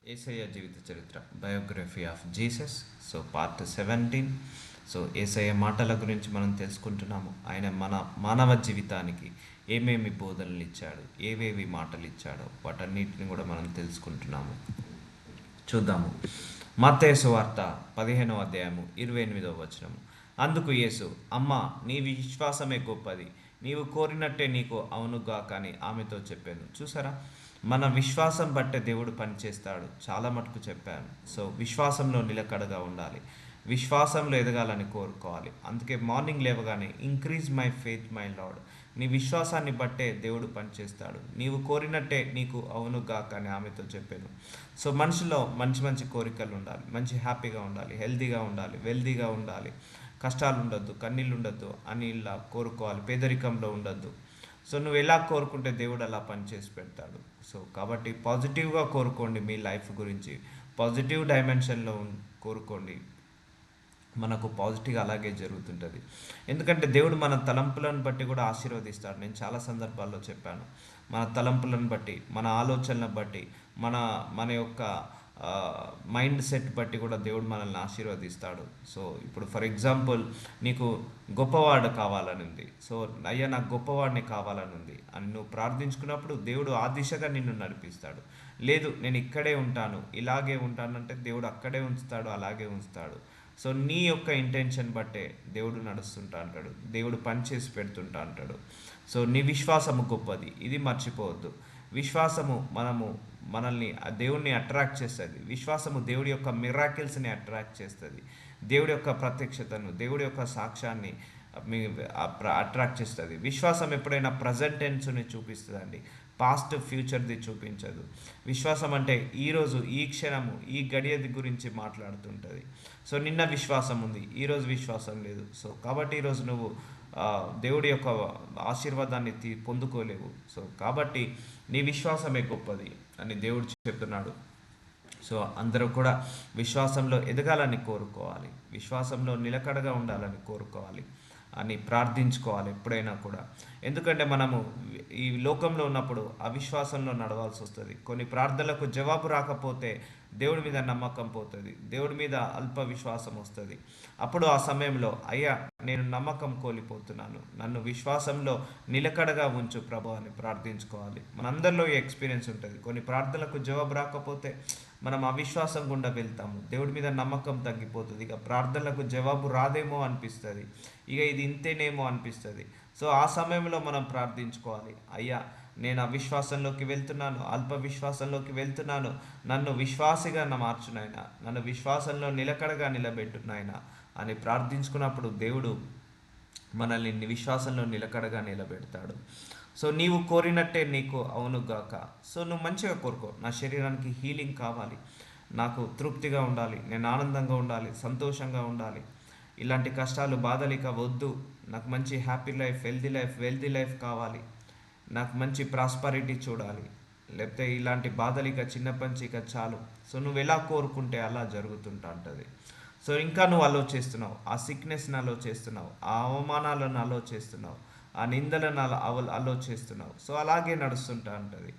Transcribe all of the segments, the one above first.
యేసయ్య జీవిత చరిత్ర biography of Jesus. So part 17. So యేసయ్య మాటల గురించి మనం తెలుసుకుంటున్నాము. ఆయన మన మానవ జీవితానికి ఏమేమి బోధనలు ఇచ్చాడు, ఏవేవి మాటలు ఇచ్చాడో వాటన్నిటిని కూడా మనం తెలుసుకుంటున్నాము. చూద్దాము. మత్తయి సువార్త 15వ అధ్యాయము 28వ వచనము. అందుకు యేసు, అమ్మా, నీ విశ్వాసమే గొప్పది, నీవు కోరినట్టే నీకు అవునుగా కానీ ఆమెతో చెప్పాను. చూసారా, మన విశ్వాసం బట్టే దేవుడు పనిచేస్తాడు. చాలా మటుకు చెప్పాను. సో విశ్వాసంలో నిలకడగా ఉండాలి, విశ్వాసంలో ఎదగాలని కోరుకోవాలి. అందుకే మార్నింగ్ లేవగానే increase my faith my lord, నీ విశ్వాసాన్ని బట్టే దేవుడు పనిచేస్తాడు. నీవు కోరినట్టే నీకు అవునుగా కానీ ఆమెతో చెప్పాను. సో మనిషిలో మంచి మంచి కోరికలు ఉండాలి, మంచి హ్యాపీగా ఉండాలి, హెల్తీగా ఉండాలి, వెల్తీగా ఉండాలి, కష్టాలు ఉండొద్దు, కన్నీళ్ళు ఉండొద్దు అని ఇలా కోరుకోవాలి, పేదరికంలో ఉండొద్దు. సో నువ్వు ఎలా కోరుకుంటే దేవుడు అలా పనిచేసి పెడతాడు. సో కాబట్టి పాజిటివ్గా కోరుకోండి, మీ లైఫ్ గురించి పాజిటివ్ డైమెన్షన్లో కోరుకోండి, మనకు పాజిటివ్గా అలాగే జరుగుతుంటుంది. ఎందుకంటే దేవుడు మన తలంపులను బట్టి కూడా ఆశీర్వదిస్తాడు. నేను చాలా సందర్భాల్లో చెప్పాను, మన తలంపులను బట్టి, మన ఆలోచనలను బట్టి, మన మన యొక్క మైండ్ సెట్ బట్టి కూడా దేవుడు మనల్ని ఆశీర్వదిస్తాడు. సో ఇప్పుడు ఫర్ ఎగ్జాంపుల్, నీకు గొప్పవాడు కావాలని ఉంది. సో అయ్యా, నాకు గొప్పవాడిని కావాలని ఉంది అని నువ్వు ప్రార్థించుకున్నప్పుడు దేవుడు ఆ దిశగా నిన్ను నడిపిస్తాడు. లేదు, నేను ఇక్కడే ఉంటాను, ఇలాగే ఉంటానంటే దేవుడు అక్కడే ఉంచుతాడు, అలాగే ఉంచుతాడు. సో నీ యొక్క ఇంటెన్షన్ బట్టే దేవుడు నడుస్తుంటా అంటాడు, దేవుడు పనిచేసి పెడుతుంటా అంటాడు. సో నీ విశ్వాసము గొప్పది, ఇది మర్చిపోవద్దు. విశ్వాసము మనల్ని దేవుడిని అట్రాక్ట్ చేస్తుంది. విశ్వాసము దేవుడి యొక్క మిరాకిల్స్ని అట్రాక్ట్ చేస్తుంది. దేవుడి యొక్క ప్రత్యక్షతను, దేవుడి యొక్క సాక్ష్యాన్ని అట్రాక్ట్ చేస్తుంది. విశ్వాసం ఎప్పుడైనా ప్రజెంట్ టెన్స్ని చూపిస్తుందండి, పాస్ట్ ఫ్యూచర్ది చూపించదు. విశ్వాసం అంటే ఈరోజు, ఈ క్షణము, ఈ గడియది గురించి మాట్లాడుతుంటుంది. సో నిన్న విశ్వాసం ఉంది, ఈరోజు విశ్వాసం లేదు. సో కాబట్టి ఈరోజు నువ్వు దేవుడి యొక్క ఆశీర్వాదాన్ని పొందుకోలేవు. సో కాబట్టి నీ విశ్వాసమే గొప్పది అని దేవుడు చెప్తున్నాడు. సో అందరూ కూడా విశ్వాసంలో ఎదగాలని కోరుకోవాలి, విశ్వాసంలో నిలకడగా ఉండాలని కోరుకోవాలి అని ప్రార్థించుకోవాలి ఎప్పుడైనా కూడా. ఎందుకంటే మనము ఈ లోకంలో ఉన్నప్పుడు అవిశ్వాసంలో నడవాల్సి వస్తుంది. కొన్ని ప్రార్థనలకు జవాబు రాకపోతే దేవుడి మీద నమ్మకం పోతుంది, దేవుడి మీద అల్ప విశ్వాసం వస్తుంది. అప్పుడు ఆ సమయంలో, అయ్యా, నేను నమ్మకం కోల్పోతున్నాను, నన్ను విశ్వాసంలో నిలకడగా ఉంచు ప్రభు అని ప్రార్థించుకోవాలి. మనందరిలో ఈ ఎక్స్పీరియన్స్ ఉంటుంది. కొన్ని ప్రార్థనలకు జవాబు రాకపోతే మనం అవిశ్వాసం గుండా వెళ్తాము, దేవుడి మీద నమ్మకం తగ్గిపోతుంది, ఇక ప్రార్థనలకు జవాబు రాదేమో అనిపిస్తుంది, ఇక ఇది ఇంతేనేమో అనిపిస్తుంది. సో ఆ సమయంలో మనం ప్రార్థించుకోవాలి, అయ్యా, నేను అవిశ్వాసంలోకి వెళ్తున్నాను, అల్ప విశ్వాసంలోకి వెళ్తున్నాను, నన్ను విశ్వాసిగా మార్చునాయన, నన్ను విశ్వాసంలో నిలకడగా నిలబెట్టునాయన అని ప్రార్థించుకున్నప్పుడు దేవుడు మనల్ని విశ్వాసంలో నిలకడగా నిలబెడతాడు. సో నీవు కోరినట్టే నీకు అవునుగాక. సో నువ్వు మంచిగా కోరుకో, నా శరీరానికి హీలింగ్ కావాలి, నాకు తృప్తిగా ఉండాలి, నేను ఆనందంగా ఉండాలి, సంతోషంగా ఉండాలి, ఇలాంటి కష్టాలు బాధలు ఇక వద్దు, నాకు మంచి happy life, healthy life, wealthy life కావాలి, నాకు మంచి ప్రాస్పరిటీ చూడాలి, లేకపోతే ఇలాంటి బాధలు ఇక చిన్నప్పటి ఇక చాలు. సో నువ్వు ఎలా కోరుకుంటే అలా జరుగుతుంటా ఉంటుంది. సో ఇంకా నువ్వు ఆలోచిస్తున్నావు, ఆ సిక్నెస్ని ఆలోచిస్తున్నావు, ఆ అవమానాలను ఆలోచిస్తున్నావు, ఆ నిందలను ఆలోచిస్తున్నావు. సో అలాగే నడుస్తుంటా ఉంటుంది.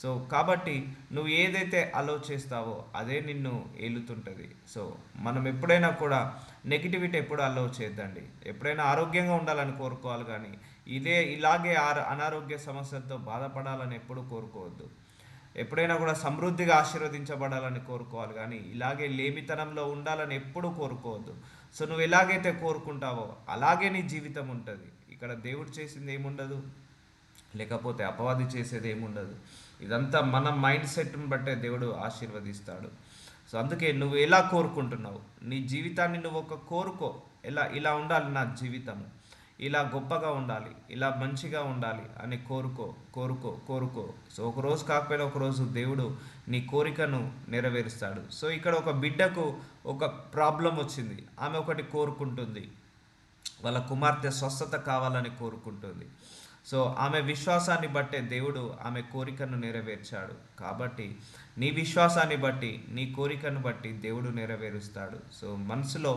సో కాబట్టి నువ్వు ఏదైతే ఆలోచిస్తావో అదే నిన్ను ఏలుతుంటుంది. సో మనం ఎప్పుడైనా కూడా నెగిటివిటీ ఎప్పుడు అలో చేయొద్దండి. ఎప్పుడైనా ఆరోగ్యంగా ఉండాలని కోరుకోవాలి, కానీ ఇలాగే అనారోగ్య సమస్యలతో బాధపడాలని ఎప్పుడు కోరుకోవద్దు. ఎప్పుడైనా కూడా సమృద్ధిగా ఆశీర్వదించబడాలని కోరుకోవాలి, కానీ ఇలాగే లేమితనంలో ఉండాలని ఎప్పుడు కోరుకోవద్దు. సో నువ్వు ఎలాగైతే కోరుకుంటావో అలాగే నీ జీవితం ఉంటుంది. ఇక్కడ దేవుడు చేసింది ఏముండదు, లేకపోతే అపవాది చేసేది ఏముండదు. ఇదంతా మన మైండ్ సెట్ని బట్టే దేవుడు ఆశీర్వదిస్తాడు. సో అందుకే నువ్వు ఎలా కోరుకుంటున్నావు, నీ జీవితాన్ని నువ్వు కోరుకో, ఇలా ఉండాలి నా జీవితము, ఇలా గొప్పగా ఉండాలి, ఇలా మంచిగా ఉండాలి అని కోరుకో కోరుకో కోరుకో. సో ఒకరోజు కాకపోయినా ఒకరోజు దేవుడు నీ కోరికను నెరవేరుస్తాడు. సో ఇక్కడ ఒక బిడ్డకు ఒక ప్రాబ్లం వచ్చింది, ఆమె ఒకటి కోరుకుంటుంది, వాళ్ళ కుమార్తె స్వస్థత కావాలని కోరుకుంటుంది. సో ఆమె విశ్వాసాన్ని బట్టే దేవుడు ఆమె కోరికను నెరవేర్చాడు. కాబట్టి నీ విశ్వాసాన్ని బట్టి, నీ కోరికను బట్టి దేవుడు నెరవేరుస్తాడు. సో మనసులో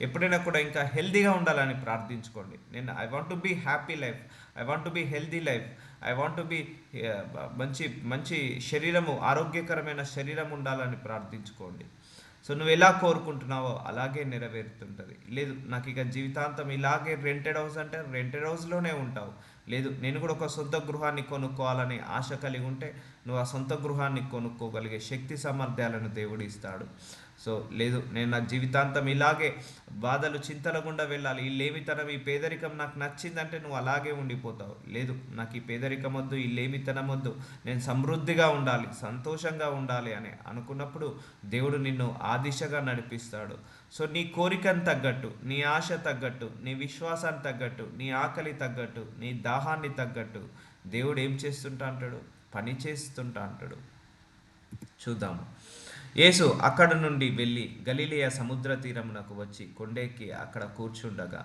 ఎప్పుడైనా కూడా ఇంకా హెల్తీగా ఉండాలని ప్రార్థించుకోండి. I want to be happy life, I want to be healthy life, I want to be మంచి మంచి శరీరము, ఆరోగ్యకరమైన శరీరం ఉండాలని ప్రార్థించుకోండి. సో నువ్వు ఎలా కోరుకుంటున్నావో అలాగే నెరవేరుతుంటుంది. లేదు నాకు ఇక జీవితాంతం ఇలాగే రెంటెడ్ హౌస్ అంటే రెంటెడ్ హౌస్లోనే ఉంటావు. లేదు నేను కూడా ఒక సొంత గృహాన్ని కొనుక్కోవాలని ఆశ కలిగి ఉంటే నువ్వు ఆ సొంత గృహాన్ని కొనుక్కోగలిగే శక్తి సామర్థ్యాలను దేవుడు ఇస్తాడు. సో లేదు నేను నా జీవితాంతం ఇలాగే బాధలు చింతల గుండా వెళ్ళాలి, ఈ లేమితనం ఈ పేదరికం నాకు నచ్చిందంటే నువ్వు అలాగే ఉండిపోతావు. లేదు నాకు ఈ పేదరికం వద్దు, ఈ లేమితనం వద్దు, నేను సమృద్ధిగా ఉండాలి, సంతోషంగా ఉండాలి అని అనుకున్నప్పుడు దేవుడు నిన్ను ఆ దిశగా నడిపిస్తాడు. సో నీ కోరికను తగ్గట్టు, నీ ఆశ తగ్గట్టు, నీ విశ్వాసాన్ని తగ్గట్టు, నీ ఆకలి తగ్గట్టు, నీ దాహాన్ని తగ్గట్టు దేవుడు ఏం చేస్తుంటా అంటాడు? పని చేస్తుంటా అంటాడు. చూద్దాము. యేసు అక్కడ నుండి వెళ్ళి గలిలయ సముద్ర తీరమునకు వచ్చి కొండెక్కి అక్కడ కూర్చుండగా,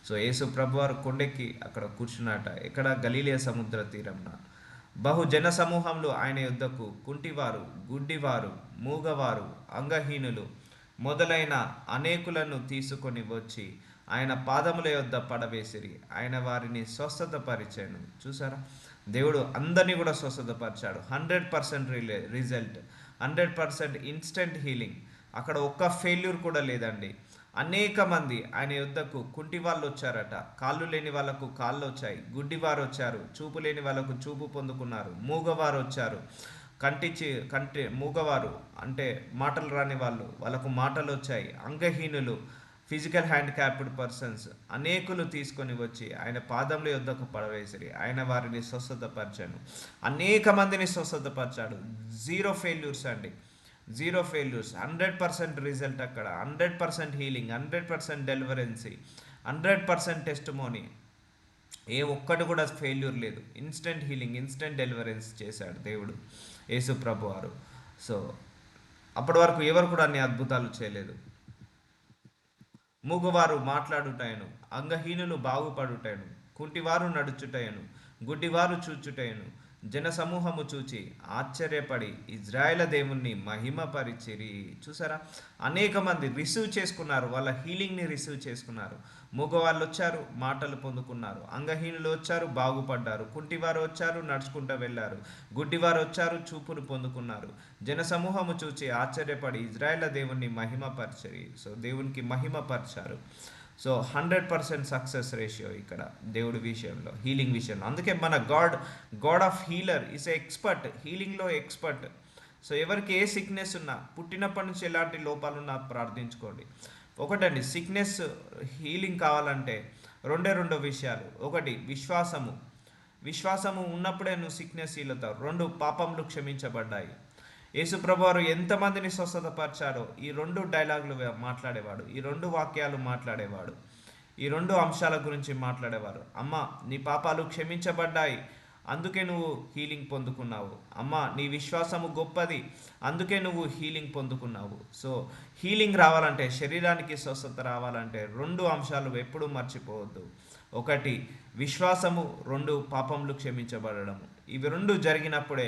సో యేసు ప్రభువారు కొండెక్కి అక్కడ కూర్చున్నట ఎక్కడ? గలిలయ సముద్ర తీరమున. బహుజన సమూహంలో ఆయన యుద్ధకు కుంటివారు, గుడ్డివారు, మూగవారు, అంగహీనులు మొదలైన అనేకులను తీసుకొని వచ్చి ఆయన పాదముల యొద్ద పడవేసిరి. ఆయన వారిని స్వస్థతపరిచాను. చూసారా, దేవుడు అందరినీ కూడా స్వస్థతపరిచాడు. 100% రిజల్ట్, 100% ఇన్స్టెంట్ హీలింగ్. అక్కడ ఒక్క ఫెయిల్యూర్ కూడా లేదండి. అనేక మంది ఆయన యుద్ధకు కుంటి వాళ్ళు వచ్చారట, కాళ్ళు లేని వాళ్ళకు కాళ్ళు వచ్చాయి, గుడ్డివారు వచ్చారు, చూపు లేని వాళ్ళకు చూపు పొందుకున్నారు, మూగవారు వచ్చారు, కంటి మూగవారు అంటే మాటలు రాని వాళ్ళకు మాటలు వచ్చాయి, అంగహీనులు ఫిజికల్ హ్యాండిక్యాప్డ్ పర్సన్స్ అనేకులు తీసుకొని వచ్చి ఆయన పాదముల యొద్దకు పడవేసిరి. ఆయన వారిని స్వస్థతపరిచాను. అనేక మందిని స్వస్థతపరిచాడు. 0 ఫెయిల్యూర్స్ అండి, 0 ఫెయిల్యూర్స్, 100% రిజల్ట్ అక్కడ, 100% హీలింగ్, 100% డెలివరెన్సీ, 100% టెస్టిమోనీ. ఏ ఒక్కటి కూడా ఫెయిల్యూర్ లేదు. ఇన్స్టెంట్ హీలింగ్, ఇన్స్టెంట్ డెలివరెన్స్ చేశాడు దేవుడు యేసు ప్రభు వారు. సో అప్పటి వరకు ఎవరు కూడా అన్ని అద్భుతాలు చేయలేదు. మూగవారు మాట్లాడుటయను, అంగహీనులు బాగుపడుటయను, కుంటివారు నడుచుటయను, గుడ్డివారు చూచుటయను, జన సమూహము చూచి ఆశ్చర్యపడి ఇజ్రాయేల్ దేవుణ్ణి మహిమపరిచిరి. చూసారా, అనేక మంది రిసీవ్ చేసుకున్నారు, వాళ్ళ హీలింగ్ని రిసీవ్ చేసుకున్నారు. మూగవాళ్ళు వచ్చారు, మాటలు పొందుకున్నారు, అంగహీనులు వచ్చారు, బాగుపడ్డారు, కుంటివారు వచ్చారు, నడుచుకుంటూ వెళ్ళారు, గుడ్డివారు వచ్చారు, చూపును పొందుకున్నారు. జన సమూహము చూచి ఆశ్చర్యపడి ఇజ్రాయేల్ దేవుణ్ణి మహిమపరిచిరి. సో దేవునికి మహిమపరిచారు. సో 100% సక్సెస్ రేషియో ఇక్కడ దేవుడి విషయంలో, హీలింగ్ విషయంలో. అందుకే మన God of healer is expert, హీలింగ్లో ఎక్స్పర్ట్. సో ఎవరికి ఏ సిక్నెస్ ఉన్నా, పుట్టినప్పటి నుంచి ఎలాంటి లోపాలున్నా ప్రార్థించుకోండి. ఒకటండి, సిక్నెస్ హీలింగ్ కావాలంటే రెండు విషయాలు. ఒకటి విశ్వాసము ఉన్నప్పుడే నువ్వు సిక్నెస్ హీల్ అవుతావు. 2 పాపములు క్షమించబడ్డాయి. యేసుప్రభువారు ఎంతమందిని స్వస్థతపరిచారో ఈ 2 డైలాగులు మాట్లాడేవాడు, ఈ 2 వాక్యాలు మాట్లాడేవాడు, ఈ 2 అంశాల గురించి మాట్లాడేవారు. అమ్మ నీ పాపాలు క్షమించబడ్డాయి, అందుకే నువ్వు హీలింగ్ పొందుకున్నావు. అమ్మ నీ విశ్వాసము గొప్పది, అందుకే నువ్వు హీలింగ్ పొందుకున్నావు. సో హీలింగ్ రావాలంటే, శరీరానికి స్వస్థత రావాలంటే 2 అంశాలు ఎప్పుడూ మర్చిపోవద్దు. ఒకటి విశ్వాసము, 2 పాపములు క్షమించబడము. ఇవి 2 జరిగినప్పుడే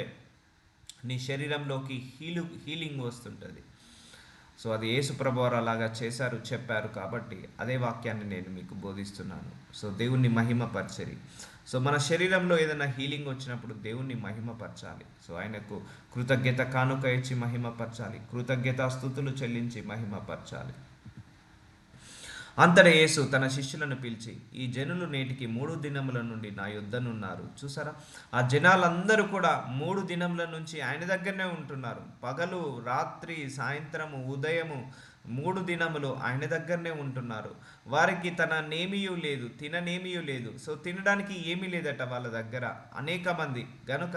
నీ శరీరంలోకి హీలింగ్ వస్తుంటుంది. సో అది యేసు ప్రభువారు అలాగా చేశారు, చెప్పారు. కాబట్టి అదే వాక్యాన్ని నేను మీకు బోధిస్తున్నాను. సో దేవుణ్ణి మహిమపరచరి. సో మన శరీరంలో ఏదైనా హీలింగ్ వచ్చినప్పుడు దేవుణ్ణి మహిమపరచాలి. సో ఆయనకు కృతజ్ఞత కానుక ఇచ్చి మహిమపరచాలి, కృతజ్ఞతాస్తుతులు చెల్లించి మహిమపరచాలి. అంతట యేసు తన శిష్యులను పిలిచి, ఈ జనులు నేటికి 3 దినముల నుండి నా యొద్దనున్నారు. చూసారా, ఆ జనాలందరూ కూడా 3 దినముల నుంచి ఆయన దగ్గరనే ఉంటున్నారు. పగలు, రాత్రి, సాయంత్రము, ఉదయము 3 దినములు ఆయన దగ్గరనే ఉంటున్నారు. వారికి తననేమియూ లేదు, తిననేమియూ లేదు. సో తినడానికి ఏమీ లేదట వాళ్ళ దగ్గర, అనేక మంది గనుక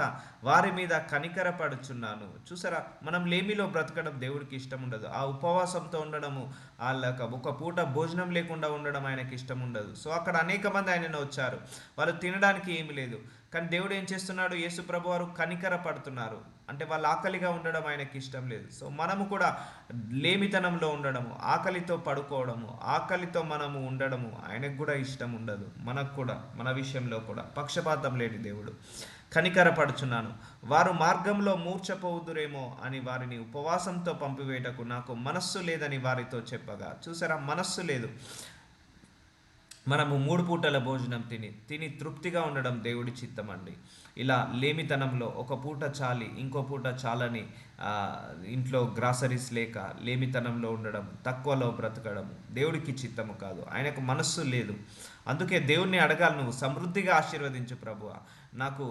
వారి మీద కనికరపడుచున్నాను. చూసారా, మనం లేమిలో బ్రతకడం దేవుడికి ఇష్టం ఉండదు. ఆ ఉపవాసంతో ఉండడము, వాళ్ళకి ఒక పూట భోజనం లేకుండా ఉండడం ఆయనకి ఇష్టం ఉండదు. సో అక్కడ అనేక మంది ఆయనను వచ్చారు, వాళ్ళు తినడానికి ఏమీ లేదు. కానీ దేవుడు ఏం చేస్తున్నాడు? యేసు ప్రభువారు కనికర పడుతున్నారు, అంటే వాళ్ళు ఆకలిగా ఉండడం ఆయనకి ఇష్టం లేదు. సో మనము కూడా లేమితనంలో ఉండడము, ఆకలితో పడుకోవడము, ఆకలితో మనము ఉండడము ఆయనకు కూడా ఇష్టం ఉండదు. మనకు కూడా, మన విషయంలో కూడా పక్షపాతం లేని దేవుడు. కనికర పడుచున్నాను, వారు మార్గంలో మూర్ఛపోవుదురేమో అని వారిని ఉపవాసంతో పంపివేయటకు నాకు మనస్సు లేదని వారితో చెప్పగా. చూసారా, మనస్సు లేదు. మనము 3 పూటల భోజనం తిని తిని తృప్తిగా ఉండడం దేవుడి చిత్తం అండి. ఇలా లేమితనంలో ఒక పూట చాలి ఇంకో పూట చాలని ఆ, ఇంట్లో గ్రాసరీస్ లేక లేమితనంలో ఉండడం, తక్కువలో బ్రతకడం దేవుడికి చిత్తము కాదు. ఆయనకు మనస్సు లేదు. అందుకే దేవుణ్ణి అడగాలి, నువ్వు సమృద్ధిగా ఆశీర్వదించు ప్రభువా, నాకు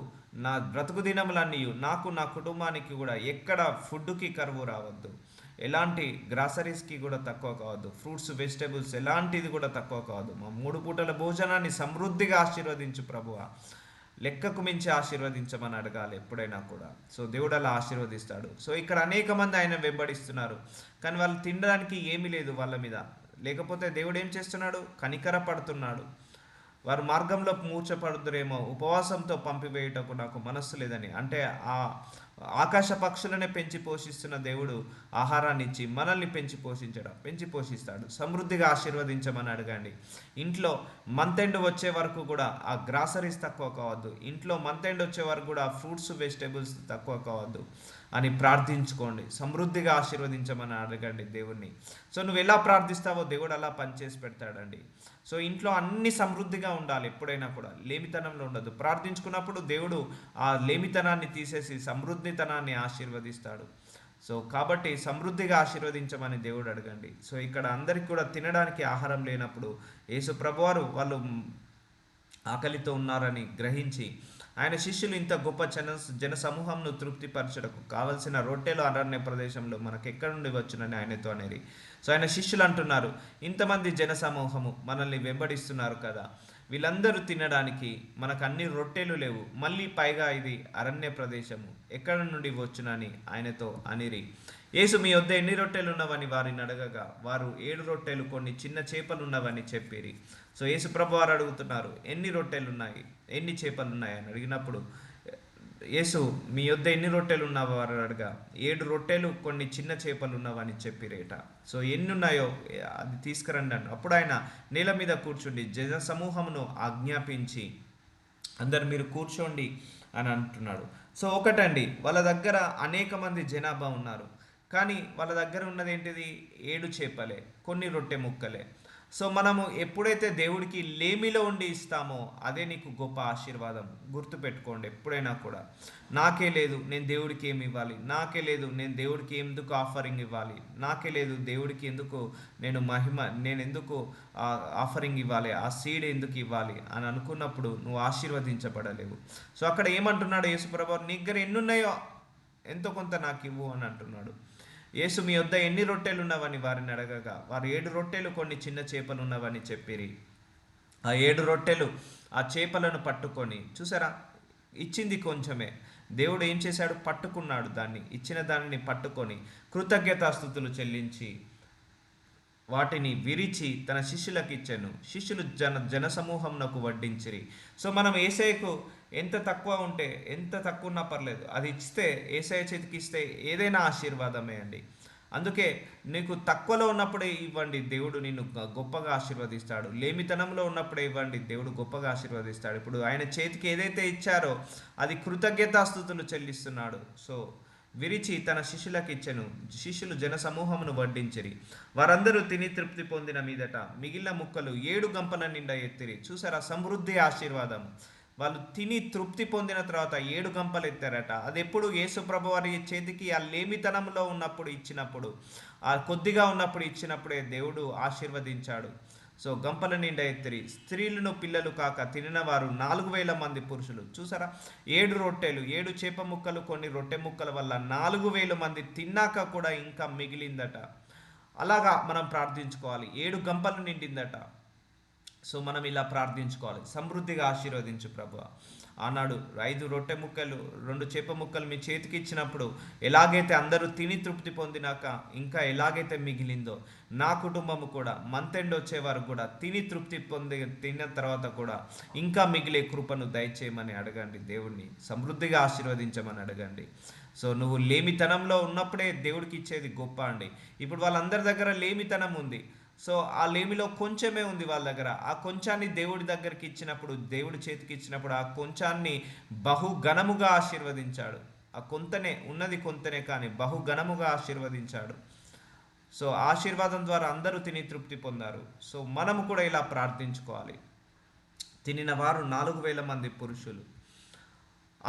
నా బ్రతుకు దినములన్నీ నాకు నా కుటుంబానికి కూడా ఎక్కడ ఫుడ్కి కరువు రావద్దు, ఎలాంటి గ్రాసరీస్కి కూడా తక్కువ కావద్దు, ఫ్రూట్స్ వెజిటేబుల్స్ ఎలాంటిది కూడా తక్కువ కావద్దు, మా 3 పూటల భోజనాన్ని సమృద్ధిగా ఆశీర్వదించు ప్రభువా, లెక్కకు మించి ఆశీర్వదించమని అడగాలి ఎప్పుడైనా కూడా. సో దేవుడు అలా ఆశీర్వదిస్తాడు. సో ఇక్కడ అనేక మంది ఆయన వెంబడిస్తున్నారు, కానీ వాళ్ళు తినడానికి ఏమీ లేదు వాళ్ళ మీద. లేకపోతే దేవుడు ఏం చేస్తున్నాడు, కనికర పడుతున్నాడు. వారు మార్గంలో మూర్చపడుదురేమో, ఉపవాసంతో పంపివేయుటకు నాకు మనస్సు లేదని. అంటే ఆ ఆకాశ పక్షులనే పెంచి పోషిస్తున్న దేవుడు ఆహారాన్ని ఇచ్చి మనల్ని పెంచి పోషిస్తాడు. సమృద్ధిగా ఆశీర్వదించమని అడగండి. ఇంట్లో మంత్ ఎండ్ వచ్చే వరకు కూడా ఆ గ్రాసరీస్ తక్కువ కావద్దు, ఇంట్లో మంత్ ఎండ్ వచ్చే వరకు కూడా ఫ్రూట్స్ వెజిటేబుల్స్ తక్కువ కావద్దు అని ప్రార్థించుకోండి. సమృద్ధిగా ఆశీర్వదించమని అడగండి దేవుణ్ణి. సో నువ్వు ఎలా ప్రార్థిస్తావో దేవుడు అలా పనిచేసి పెడతాడండి. సో ఇంట్లో అన్ని సమృద్ధిగా ఉండాలి, ఎప్పుడైనా కూడా లేమితనంలో ఉండదు. ప్రార్థించుకున్నప్పుడు దేవుడు ఆ లేమితనాన్ని తీసేసి సమృద్ధితనాన్ని ఆశీర్వదిస్తాడు. సో కాబట్టి సమృద్ధిగా ఆశీర్వదించమని దేవుడు అడగండి. సో ఇక్కడ అందరికి కూడా తినడానికి ఆహారం లేనప్పుడు యేసు ప్రభువారు వాళ్ళు ఆకలితో ఉన్నారని గ్రహించి ఆయన శిష్యులు ఇంత గొప్ప జన సమూహంను తృప్తిపరచడకు కావలసిన రొట్టెలు అరణ్య ప్రదేశంలో మనకు ఎక్కడి నుండి వచ్చునని ఆయనతో అనేది. సో ఆయన శిష్యులు అంటున్నారు, ఇంతమంది జన సమూహము మనల్ని వెంబడిస్తున్నారు కదా, వీళ్ళందరూ తినడానికి మనకు అన్ని రొట్టెలు లేవు, మళ్ళీ పైగా ఇది అరణ్య ప్రదేశము, ఎక్కడి నుండి వచ్చునని ఆయనతో అనిరి. యేసు మీ వద్ద ఎన్ని రొట్టెలు ఉన్నవని వారిని అడగగా వారు 7 రొట్టెలు కొన్ని చిన్న చేపలు ఉన్నవని చెప్పిరి. సో యేసు ప్రభు వారు అడుగుతున్నారు, ఎన్ని రొట్టెలు ఉన్నాయి, ఎన్ని చేపలు ఉన్నాయి అని అడిగినప్పుడు యేసు మీ వద్ద ఎన్ని రొట్టెలు ఉన్నావో వారు అడగా 7 రొట్టెలు కొన్ని చిన్న చేపలు ఉన్నవని చెప్పిరేట. సో ఎన్ని ఉన్నాయో అది తీసుకురండి అన్న. అప్పుడు ఆయన నేల మీద కూర్చుండి జన సమూహమును ఆజ్ఞాపించి అందరు మీరు కూర్చోండి అని అంటున్నాడు. సో ఒకటండి, వాళ్ళ దగ్గర అనేక మంది జనాభా ఉన్నారు, కానీ వాళ్ళ దగ్గర ఉన్నది ఏంటిది, 7 చేపలే, కొన్ని రొట్టె ముక్కలే. సో మనము ఎప్పుడైతే దేవుడికి లేమిలో ఉండి ఇస్తామో అదే నీకు గొప్ప ఆశీర్వాదం. గుర్తుపెట్టుకోండి ఎప్పుడైనా కూడా, నాకే లేదు నేను దేవుడికి ఏమి ఇవ్వాలి, నాకే లేదు నేను దేవుడికి ఎందుకు ఆఫరింగ్ ఇవ్వాలి, నాకే లేదు దేవుడికి ఎందుకు నేను ఎందుకు ఆఫరింగ్ ఇవ్వాలి, ఆ సీడ్ ఎందుకు ఇవ్వాలి అని అనుకున్నప్పుడు నువ్వు ఆశీర్వదించబడలేవు. సో అక్కడ ఏమంటున్నాడు యేసుప్రభు, నీ దగ్గర ఎన్ని ఉన్నాయో ఎంతో కొంత నాకు ఇవ్వు అని అంటున్నాడు. యేసు మీ వద్ద ఎన్ని రొట్టెలు ఉన్నవని వారిని అడగగా వారు 7 రొట్టెలు కొన్ని చిన్న చేపలు ఉన్నవని చెప్పిరి. ఆ 7 రొట్టెలు ఆ చేపలను పట్టుకొని, చూసారా, ఇచ్చింది కొంచెమే, దేవుడు ఏం చేశాడు, పట్టుకున్నాడు, దాన్ని ఇచ్చిన దానిని పట్టుకొని కృతజ్ఞతాస్తుతులు చెల్లించి వాటిని విరిచి తన శిష్యులకు ఇచ్చాను. శిష్యులు జనసమూహంనకు వడ్డించిరి. సో మనం ఏసయ్యకు ఎంత తక్కువ ఉంటే, ఎంత తక్కువ ఉన్నా పర్లేదు, అది ఇస్తే, ఏసయ్య చేతికి ఇస్తే ఏదైనా ఆశీర్వాదమే అండి. అందుకే నీకు తక్కువలో ఉన్నప్పుడే ఇవ్వండి, దేవుడు నిన్ను గొప్పగా ఆశీర్వదిస్తాడు. లేమితనంలో ఉన్నప్పుడే ఇవ్వండి, దేవుడు గొప్పగా ఆశీర్వదిస్తాడు. ఇప్పుడు ఆయన చేతికి ఏదైతే ఇచ్చారో అది కృతజ్ఞతాస్తుతులు చెల్లిస్తున్నాడు. సో విరిచి తన శిష్యులకు ఇచ్చెను. శిష్యులు జనసమూహమును వడ్డించిరి. వారందరూ తిని తృప్తి పొందిన మీదట మిగిలిన ముక్కలు 7 గంపల నిండా ఎత్తిరి. చూసారా, సమృద్ధి ఆశీర్వాదం. వాళ్ళు తిని తృప్తి పొందిన తర్వాత 7 గంపలు ఎత్తారట. అది ఎప్పుడు, యేసు ప్రభు వారి చేతికి ఆ లేమితనంలో ఉన్నప్పుడు ఇచ్చినప్పుడు, ఆ కొద్దిగా ఉన్నప్పుడు ఇచ్చినప్పుడే దేవుడు ఆశీర్వదించాడు. సో గంపల నిండా ఎత్తిరి. స్త్రీలను పిల్లలు కాక తినిన వారు 4,000 మంది పురుషులు. చూసారా, 7 రొట్టెలు 7 చేప ముక్కలు కొన్ని రొట్టె ముక్కల వల్ల 4,000 మంది తిన్నాక కూడా ఇంకా మిగిలిందట. అలాగా మనం ప్రార్థించుకోవాలి. 7 గంపలు నిండిందట. సో మనం ఇలా ప్రార్థించుకోవాలి, సమృద్ధిగా ఆశీర్వదించు ప్రభువా. ఆనాడు 5 రొట్టె ముక్కలు 2 చేప ముక్కలు మీ చేతికి ఇచ్చినప్పుడు ఎలాగైతే అందరూ తిని తృప్తి పొందినాక ఇంకా ఎలాగైతే మిగిలిందో, నా కుటుంబము కూడా మంత్ ఎండ్ వచ్చే వరకు కూడా తిని తృప్తి తిన్న తర్వాత కూడా ఇంకా మిగిలే కృపను దయచేయమని అడగండి. దేవుణ్ణి సమృద్ధిగా ఆశీర్వదించమని అడగండి. సో నువ్వు లేమితనంలో ఉన్నప్పుడే దేవుడికి ఇచ్చేది గొప్ప అండి. ఇప్పుడు వాళ్ళందరి దగ్గర లేమితనం ఉంది. సో ఆ లేమిలో కొంచెమే ఉంది వాళ్ళ దగ్గర. ఆ కొంచాన్ని దేవుడి దగ్గరికి ఇచ్చినప్పుడు, దేవుడి చేతికి ఇచ్చినప్పుడు ఆ కొంచాన్ని బహుఘనముగా ఆశీర్వదించాడు. ఆ కొంతనే ఉన్నది, కొంతనే కానీ బహుఘనముగా ఆశీర్వదించాడు. సో ఆశీర్వాదం ద్వారా అందరూ తిని తృప్తి పొందారు. సో మనము కూడా ఇలా ప్రార్థించుకోవాలి. తినిన వారు 4,000 మంది పురుషులు.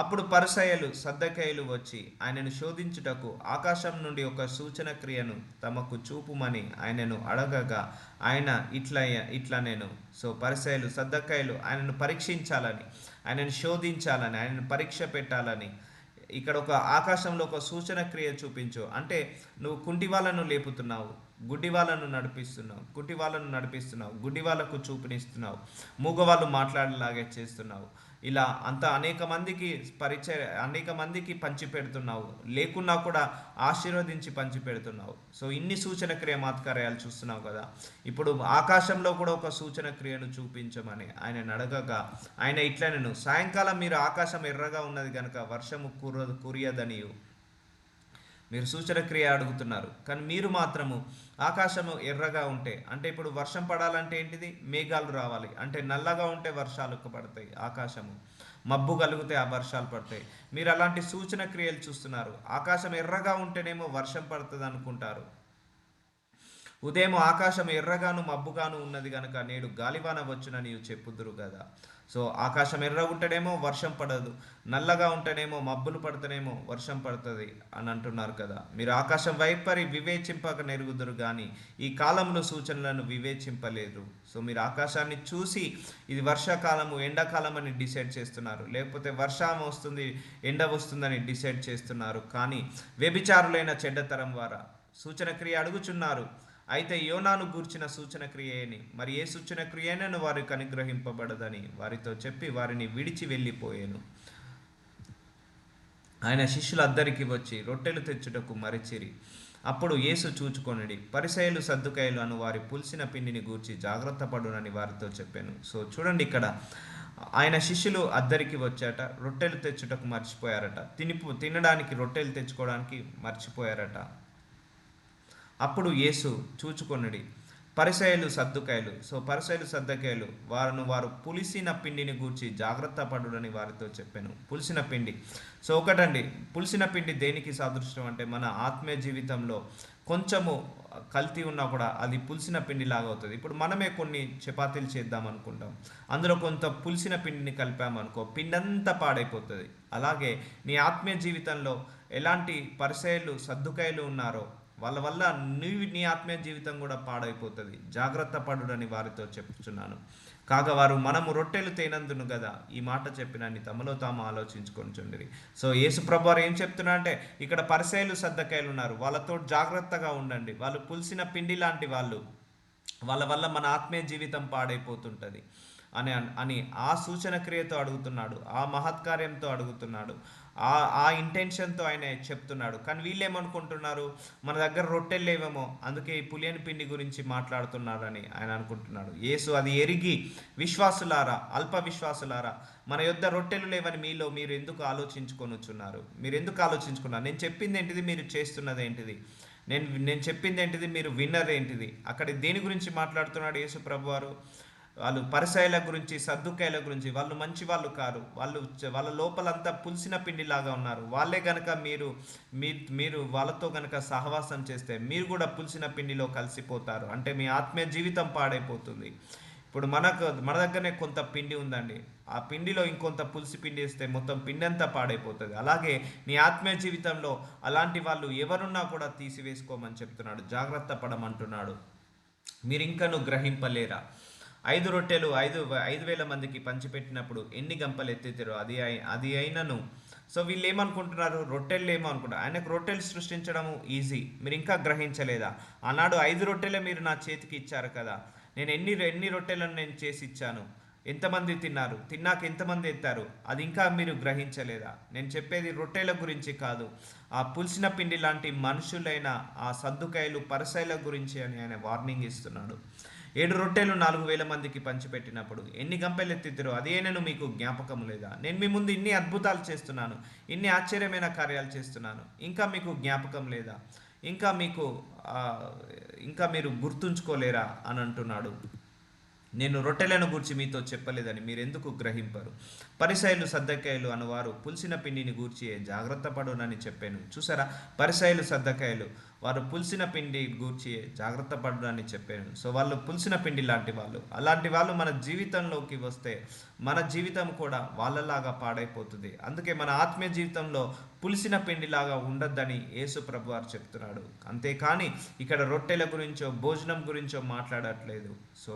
అప్పుడు పరిసయ్యులు సద్దకయ్యులు వచ్చి ఆయనను శోధించుటకు ఆకాశం నుండి ఒక సూచన క్రియను తమకు చూపుమని ఆయనను అడగగా ఆయన ఇట్లా నేను. సో పరిసయ్యులు సద్దకయ్యులు ఆయనను పరీక్షించాలని, ఆయనను శోధించాలని, ఆయనను పరీక్ష పెట్టాలని, ఇక్కడ ఒక ఆకాశంలో ఒక సూచన క్రియ చూపించు అంటే, నువ్వు కుంటి వాళ్ళను లేపుతున్నావు, గుడ్డి వాళ్ళను నడిపిస్తున్నావు, గుడ్డి వాళ్ళకు చూపునిస్తున్నావు, మూగవాళ్ళు మాట్లాడేలాగే చేస్తున్నావు, ఇలా అంత అనేక మందికి పంచి పెడుతున్నావు, లేకున్నా కూడా ఆశీర్వదించి పంచి పెడుతున్నావు. సో ఇన్ని సూచన క్రియ మాత్కార్యాలు చూస్తున్నావు కదా, ఇప్పుడు ఆకాశంలో కూడా ఒక సూచన క్రియను చూపించమని ఆయన అడగగా ఆయన ఇట్లనెను, సాయంకాలం మీరు ఆకాశం ఎర్రగా ఉన్నది కనుక వర్షము కురియదనియు. మీరు సూచన క్రియ అడుగుతున్నారు, కానీ మీరు మాత్రము ఆకాశము ఎర్రగా ఉంటే, అంటే ఇప్పుడు వర్షం పడాలంటే ఏంటిది, మేఘాలు రావాలి, అంటే నల్లగా ఉంటే వర్షాలు పడతాయి, ఆకాశము మబ్బు కలిగితే ఆ వర్షాలు పడతాయి. మీరు అలాంటి సూచన క్రియలు చూస్తున్నారు. ఆకాశం ఎర్రగా ఉంటేనేమో వర్షం పడుతుంది అనుకుంటారు. ఉదయం ఆకాశం ఎర్రగాను మబ్బుగాను ఉన్నది కనుక నేడు గాలివాన వచ్చునని చెప్పుదురు కదా. సో ఆకాశం ఎర్ర ఉంటేనేమో వర్షం పడదు, నల్లగా ఉంటేనేమో మబ్బులు పడితేనేమో వర్షం పడుతుంది అని అంటున్నారు కదా. మీరు ఆకాశం వైపరి వివేచింపక నెరుగుదురు కానీ ఈ కాలంలో సూచనలను వివేచింపలేదు. సో మీరు ఆకాశాన్ని చూసి ఇది వర్షాకాలము ఎండాకాలం అని డిసైడ్ చేస్తున్నారు, లేకపోతే వర్షం వస్తుంది ఎండ వస్తుందని డిసైడ్ చేస్తున్నారు. కానీ వ్యభిచారులైన చెడ్డతరం వారా సూచన క్రియ అడుగుచున్నారు. అయితే యోనాను గూర్చిన సూచన క్రియని మరి ఏ సూచన క్రియనను వారికి అనుగ్రహింపబడదని వారితో చెప్పి వారిని విడిచి వెళ్ళిపోయాను. ఆయన శిష్యులు అద్దరికి వచ్చి రొట్టెలు తెచ్చుటకు మరిచిరి. అప్పుడు యేసు చూచుకొనిడి పరిసయ్యులు సద్దుకాయలు అను వారి పులిసిన పిండిని గూర్చి జాగ్రత్త పడునని వారితో చెప్పాను. సో చూడండి, ఇక్కడ ఆయన శిష్యులు అద్దరికి వచ్చాట, రొట్టెలు తెచ్చుటకు మర్చిపోయారట, తినడానికి రొట్టెలు తెచ్చుకోవడానికి మర్చిపోయారట. అప్పుడు యేసు చూచుకొనుడి పరిసయ్యులు సద్దుకాయలు. సో పరిసయ్యులు సద్దకాయలు వారు పులిసిన పిండిని గూర్చి జాగ్రత్త పడుడని వారితో చెప్పాను. పులిసిన పిండి, సో ఒకటండి, పులిసిన పిండి దేనికి సాదృశ్యం అంటే మన ఆత్మీయ జీవితంలో కొంచెము కల్తీ ఉన్నా కూడా అది పులిసిన పిండి లాగా అవుతుంది. ఇప్పుడు మనమే కొన్ని చపాతీలు చేద్దాం అనుకుంటాం, అందులో కొంత పులిసిన పిండిని కలిపామనుకో పిండి అంతా పాడైపోతుంది. అలాగే నీ ఆత్మీయ జీవితంలో ఎలాంటి పరిసయ్యులు సద్దుకాయలు ఉన్నారో వాళ్ళ వల్ల నీ ఆత్మీయ జీవితం కూడా పాడైపోతుంది. జాగ్రత్త పడుడని వారితో చెప్తున్నాను. కాగా వారు మనము రొట్టెలు తేనందును కదా ఈ మాట చెప్పినని తమలో తాము ఆలోచించుకొనిచుండిరి. సో యేసు ప్రభువు వారు ఏం చెప్తున్నా అంటే, ఇక్కడ పరిసయ్యులు సద్దకాయలు ఉన్నారు, వాళ్ళతో జాగ్రత్తగా ఉండండి. వాళ్ళు పులిసిన పిండి లాంటి వాళ్ళు, వాళ్ళ వల్ల మన ఆత్మీయ జీవితం పాడైపోతుంటుంది అని ఆ సూచన క్రియతో అడుగుతున్నాడు, ఆ మహత్కార్యంతో అడుగుతున్నాడు, ఆ ఇంటెన్షన్తో ఆయన చెప్తున్నాడు. కానీ వీళ్ళు ఏమనుకుంటున్నారు, మన దగ్గర రొట్టెలు లేవేమో అందుకే ఈ పులియని పిండి గురించి మాట్లాడుతున్నారని ఆయన అనుకుంటున్నాడు. యేసు అది ఎరిగి, విశ్వాసులారా, అల్ప విశ్వాసులారా, మన యొద్ద రొట్టెలు లేవని మీరు ఎందుకు ఆలోచించుకొనుచున్నారు? మీరు ఎందుకు ఆలోచించుకున్నారు? నేను చెప్పింది ఏంటిది, మీరు చేస్తున్నది ఏంటిది? నేను చెప్పింది ఏంటిది, మీరు విన్నది ఏంటిది? అక్కడ దేని గురించి మాట్లాడుతున్నాడు యేసు ప్రభు వారు? వాళ్ళు పరిసయ్యుల గురించి, సద్దుకాయల గురించి. వాళ్ళు మంచి వాళ్ళు కారు, వాళ్ళ లోపలంతా పులిసిన పిండిలాగా ఉన్నారు. వాళ్ళే కనుక మీరు వాళ్ళతో కనుక సహవాసం చేస్తే మీరు కూడా పులిసిన పిండిలో కలిసిపోతారు, అంటే మీ ఆత్మీయ జీవితం పాడైపోతుంది. ఇప్పుడు మన దగ్గరనే కొంత పిండి ఉందండి, ఆ పిండిలో ఇంకొంత పులిసి పిండి వేస్తే మొత్తం పిండి అంతా పాడైపోతుంది. అలాగే నీ ఆత్మీయ జీవితంలో అలాంటి వాళ్ళు ఎవరున్నా కూడా తీసివేసుకోమని చెప్తున్నాడు, జాగ్రత్త పడమంటున్నాడు. మీరు ఇంకను గ్రహింపలేరా? 5 రొట్టెలు 5,000 మందికి పంచిపెట్టినప్పుడు ఎన్ని గంపలు ఎత్తితారో అది అయినను. సో వీళ్ళు ఏమనుకుంటున్నారు, రొట్టెలు ఏమో అనుకుంటారు. ఆయనకు రొట్టెలు సృష్టించడం ఈజీ, మీరు ఇంకా గ్రహించలేదా? ఆనాడు 5 రొట్టెలే మీరు నా చేతికి ఇచ్చారు కదా, నేను ఎన్ని రొట్టెలను నేను చేసి ఇచ్చాను, ఎంతమంది తిన్నారు, తిన్నాక ఎంతమంది ఎత్తారు, అది ఇంకా మీరు గ్రహించలేదా? నేను చెప్పేది రొట్టెల గురించి కాదు, ఆ పులిసిన పిండి లాంటి మనుషులైన ఆ సద్దుకాయలు పరిసయ్యుల గురించి అని ఆయన వార్నింగ్ ఇస్తున్నాడు. 7 రొట్టెలు 4,000 మందికి పంచిపెట్టినప్పుడు ఎన్ని గంపలు ఎత్తితిరో అదేనను మీకు జ్ఞాపకం లేదా? నేను మీ ముందు ఇన్ని అద్భుతాలు చేస్తున్నాను, ఇన్ని ఆశ్చర్యమైన కార్యాలు చేస్తున్నాను, ఇంకా మీకు జ్ఞాపకం లేదా? ఇంకా మీరు గుర్తుంచుకోలేరా అని అంటున్నాడు. నేను రొట్టెలను గూర్చి మీతో చెప్పలేదని మీరెందుకు గ్రహింపరు? పరిసయ్యులు సద్దకాయలు అనువారు పులిసిన పిండిని గూర్చి జాగ్రత్త పడునని చెప్పాను. చూసారా, పరిసయ్యులు సద్దకాయలు వారు పులిసిన పిండి గూర్చి జాగ్రత్త పడడాన్ని చెప్పాను. సో వాళ్ళు పులిసిన పిండి లాంటి వాళ్ళు. అలాంటి వాళ్ళు మన జీవితంలోకి వస్తే మన జీవితం కూడా వాళ్ళలాగా పాడైపోతుంది. అందుకే మన ఆత్మీయ జీవితంలో పులిసిన పిండిలాగా ఉండొద్దని యేసు ప్రభు వారు చెప్తున్నాడు. అంతేకాని ఇక్కడ రొట్టెల గురించో భోజనం గురించో మాట్లాడట్లేదు. సో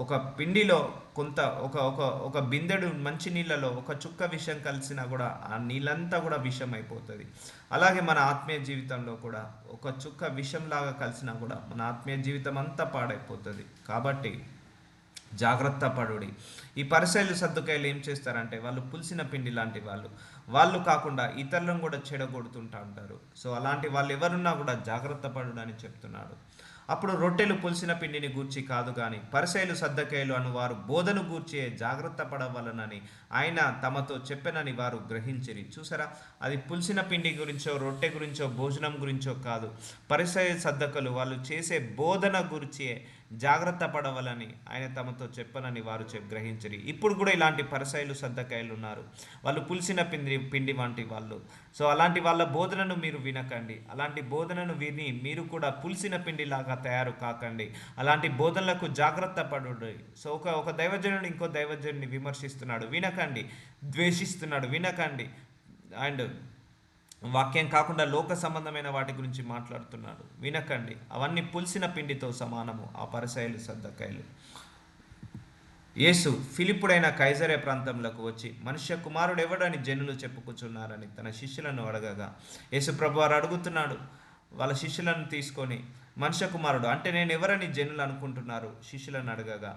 ఒక పిండిలో కొంత ఒక ఒక ఒక బిందెడు మంచి నీళ్ళలో ఒక చుక్క విషం కలిసినా కూడా ఆ నీళ్ళంతా కూడా విషం అయిపోతుంది. అలాగే మన ఆత్మీయ జీవితంలో కూడా ఒక చుక్క విషంలాగా కలిసినా కూడా మన ఆత్మీయ జీవితం అంతా పాడైపోతుంది. కాబట్టి జాగ్రత్త పడుడి. ఈ పరిసయ్యులు సద్దుకాయలు ఏం చేస్తారంటే వాళ్ళు పులిసిన పిండి లాంటి వాళ్ళు కాకుండా ఇతరులను కూడా చెడగొడుతుంటా ఉంటారు. సో అలాంటి వాళ్ళు ఎవరున్నా కూడా జాగ్రత్త పడుడని చెప్తున్నాడు. అప్పుడు రొట్టెలు పులిసిన పిండిని గూర్చి కాదు కానీ పరిసయ్యులు సద్దకాయలు అను వారు బోధను గూర్చే జాగ్రత్త పడవలనని ఆయన తమతో చెప్పెనని వారు గ్రహించిరి. చూసారా, అది పులిసిన పిండి గురించో రొట్టె గురించో భోజనం గురించో కాదు, పరిసయ్య సద్దకలు వాళ్ళు చేసే బోధన గురించే జాగ్రత్త పడవలని ఆయన తమతో చెప్పనని వారు గ్రహించిరి. ఇప్పుడు కూడా ఇలాంటి పరిసయ్యులు సద్దకాయలు ఉన్నారు. వాళ్ళు పులిసిన పిండి వంటి వాళ్ళు. సో అలాంటి వాళ్ళ బోధనను మీరు వినకండి. అలాంటి బోధనను విని మీరు కూడా పులిసిన పిండిలాగా తయారు కాకండి. అలాంటి బోధనలకు జాగ్రత్త పడు. సో ఒక దైవజనుడు ఇంకో దైవజనుడిని విమర్శిస్తున్నాడు, వినకండి. ద్వేషిస్తున్నాడు, వినకండి. అండ్ వాక్యం కాకుండా లోక సంబంధమైన వాటి గురించి మాట్లాడుతున్నాడు, వినకండి. అవన్నీ పులిసిన పిండితో సమానము ఆ పరిసయ్యులు సద్దకాయలు. యేసు ఫిలిప్పుడైన కైజరే ప్రాంతంలోకి వచ్చి మనుష్య కుమారుడు ఎవడని జనులు చెప్పుకుచున్నారని తన శిష్యులను అడగగా యేసు ప్రభువారు అడుగుతున్నాడు వాళ్ళ శిష్యులను తీసుకొని, మనుష్య కుమారుడు అంటే నేను ఎవరని జనులు అనుకుంటున్నారు శిష్యులను అడగగా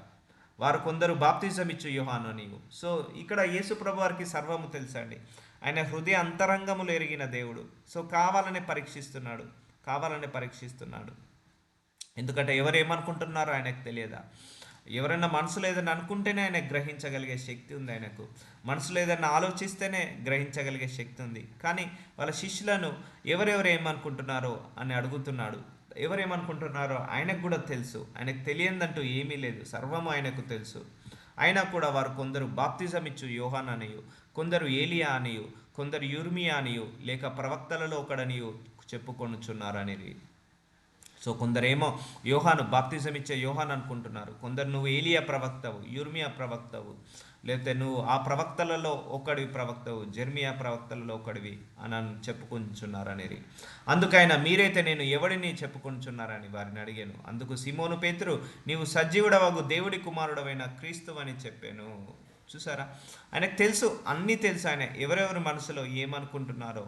వారు కొందరు బాప్తిజం ఇచ్చు యోహాను నీవు. సో ఇక్కడ యేసు ప్రభువారికి సర్వము తెలుసండి. ఆయన హృదయ అంతరంగములు ఎరిగిన దేవుడు. సో కావాలని పరీక్షిస్తున్నాడు. ఎందుకంటే ఎవరేమనుకుంటున్నారో ఆయనకు తెలియదా? ఎవరైనా మనసులో ఏదైనా అనుకుంటేనే ఆయన గ్రహించగలిగే శక్తి ఉంది. ఆయనకు మనసులో ఏదైనా ఆలోచిస్తేనే గ్రహించగలిగే శక్తి ఉంది. కానీ వాళ్ళ శిష్యులను ఎవరెవరు ఏమనుకుంటున్నారో అని అడుగుతున్నాడు. ఎవరేమనుకుంటున్నారో ఆయనకు కూడా తెలుసు. ఆయనకు తెలియదంటూ ఏమీ లేదు, సర్వము ఆయనకు తెలుసు. అయినా కూడా వారు కొందరు బాప్తిజం ఇచ్చు యోహాన్ అనియు, కొందరు ఏలియా అనియు, కొందరు యుర్మియా అనియు లేక ప్రవక్తలలో ఒకడనియు చెప్పుకొనుచున్నారు అనేది. సో కొందరేమో యోహాను బాప్తిజం ఇచ్చే యోహాన్ అనుకుంటున్నారు, కొందరు నువ్వు ఏలియా ప్రవక్తవు, యుర్మియా ప్రవక్తవు, లేకపోతే నువ్వు ఆ ప్రవక్తలలో ఒకడివి ప్రవక్తవు, జెర్మియా ప్రవక్తలలో ఒకడివి అని చెప్పుకుంటున్నారు అనేది. అందుకైనా మీరైతే నేను ఎవడిని చెప్పుకుంటున్నారని వారిని అడిగాను. అందుకు సిమోను పేతురు నీవు సజీవుడవగు దేవుడి కుమారుడవైన క్రీస్తు అని చెప్పాను. చూసారా, ఆయనకు తెలుసు, అన్నీ తెలుసు. ఆయన ఎవరెవరి మనసులో ఏమనుకుంటున్నారో.